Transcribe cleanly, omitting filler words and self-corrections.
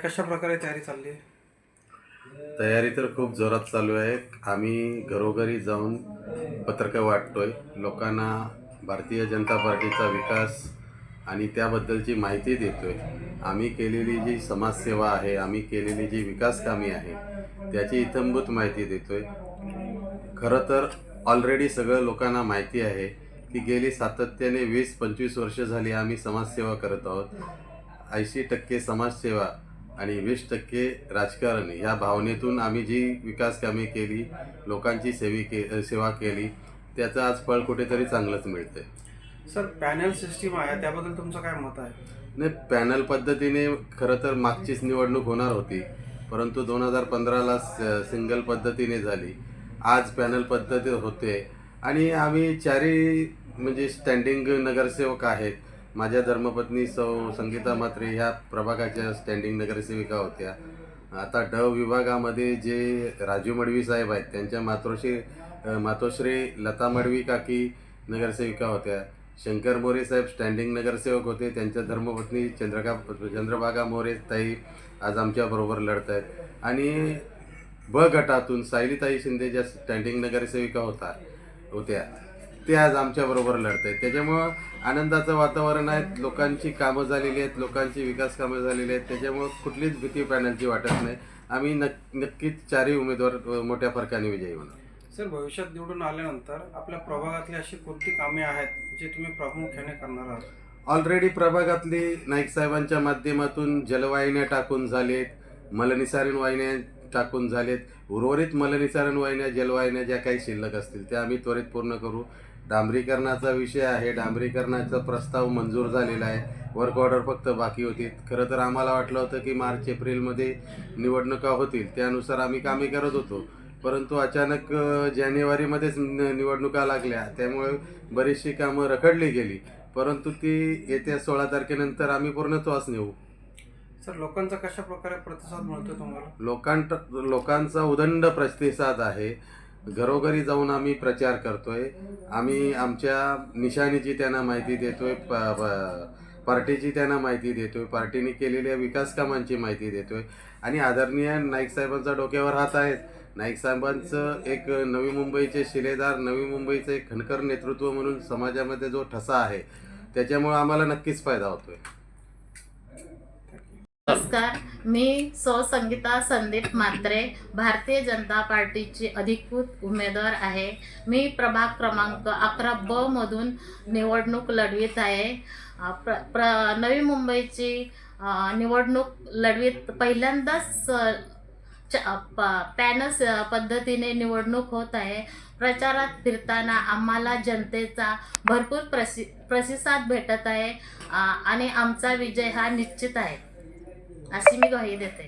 कशा प्रकारे तयारी चालली आहे? तयारी तर खूप जोरात चालू आहे. आम्ही घरोघरी जाऊन पत्रकं वाटतोय. लोकांना भारतीय जनता पार्टीचा विकास आणि त्याबद्दलची माहिती देतोय. आम्ही केलेली जी समाजसेवा आहे, आम्ही केलेली जी विकास कामे आहे, त्याची इत्थंभूत माहिती देतोय. खरं तर ऑलरेडी सगळं लोकांना माहिती आहे की गेली सातत्याने 20-25 वर्ष झाली आम्ही समाजसेवा करत आहोत. 80% समाजसेवा आणि 20% राजकारण ह्या भावनेतून आम्ही जी विकास कामे केली, लोकांची सेवा केली, त्याचं आज फळ कुठेतरी चांगलंच मिळतंय. सर, पॅनल सिस्टीम आहे त्याबद्दल तुमचं काय मत आहे? नाही, पॅनल पद्धतीने खरं तर मागचीच निवडणूक होणार होती, परंतु 2015ला सिंगल पद्धतीने झाली. आज पॅनल पद्धती होते आणि आम्ही चारही म्हणजे स्टँडिंग नगरसेवक आहेत. माझ्या धर्मपत्नी सौ संगीता म्हात्रे ह्या प्रभागाच्या स्टँडिंग नगरसेविका होत्या. आता ड विभागामध्ये जे राजू मडवी साहेब आहेत त्यांच्या मातोश्री लता मडवी काकी नगरसेविका होत्या. शंकर मोरे साहेब स्टँडिंग नगरसेवक होते, त्यांच्या धर्मपत्नी चंद्रभागा मोरे ताई आज आमच्याबरोबर लढत आहेत. आणि ब गटातून सायलीताई शिंदे ज्या स्टँडिंग नगरसेविका होत्या ते आज आमच्याबरोबर लढत आहेत. त्याच्यामुळं आनंदाचं वातावरण आहे. लोकांची कामं झालेली आहेत, लोकांची विकास कामं झालेली आहेत. त्याच्यामुळं कुठलीच भीती पॅनलची वाटत नाही. आम्ही नक्कीच चारही उमेदवार मोठ्या फरकाने विजयी होणार. सर, भविष्यात निवडून आल्यानंतर आपल्या प्रभागातली अशी कोणती कामे आहेत जे तुम्ही प्रामुख्याने करणार आहात? ऑलरेडी प्रभागातली नाईक साहेबांच्या माध्यमातून जलवाहिन्या टाकून झालेत, मलनिसारण वाहिन्या टाकून झालेत. उर्वरित मलनिसारण वाहिन्या, जलवाहिन्या ज्या काही शिल्लक असतील त्या आम्ही त्वरित पूर्ण करू. डांबरीकरणाचा विषय आहे, डांबरीकरणाचा प्रस्ताव मंजूर झालेला आहे. वर्क ऑर्डर फक्त बाकी होती. खरं तर आम्हाला वाटलं होतं की मार्च-एप्रिलमध्ये निवडणुका होतील, त्यानुसार आम्ही कामे करत होतो. परंतु अचानक जानेवारीमध्येच निवडणुका लागल्या, त्यामुळे बरीचशी कामं रखडली गेली. परंतु ती येत्या 16 तारखेनंतर आम्ही पूर्णत्वास नेऊ. सर, लोकांचा कशा प्रकारे प्रतिसाद मिळतो तुम्हाला? लोकांचा उदंड प्रतिसाद आहे. घरोघरी जाऊन आम्ही प्रचार करतोय. आम्ही आमच्या निशाणीची त्यांना माहिती देतोय, पार्टीची त्यांना माहिती देतोय, पार्टीने केलेल्या विकास कामांची माहिती देतोय. आणि आदरणीय नाईक साहेबांचा डोक्यावर हात आहे. नाईक साहेबांचं एक नवी मुंबईचे शिलेदार, नवी मुंबईचं एक खणकर नेतृत्व म्हणून समाजामध्ये जो ठसा आहे, त्याच्यामुळे आम्हाला नक्कीच फायदा होतोय. नमस्कार, मी सौ संगीता संदीप म्हात्रे, भारतीय जनता पार्टीची अधिकृत उमेदवार आहे. मी प्रभाग क्रमांक 11 ब मधून निवडणूक लढवित आहे. नवी मुंबईची निवडणूक लढवित पहिल्यांदाच पॅनल पद्धतीने निवडणूक होत आहे. प्रचारात फिरताना आम्हाला जनतेचा भरपूर प्रतिसाद भेटत आहे आणि आमचा विजय हा निश्चित आहे अशी मी ग्वाही देते.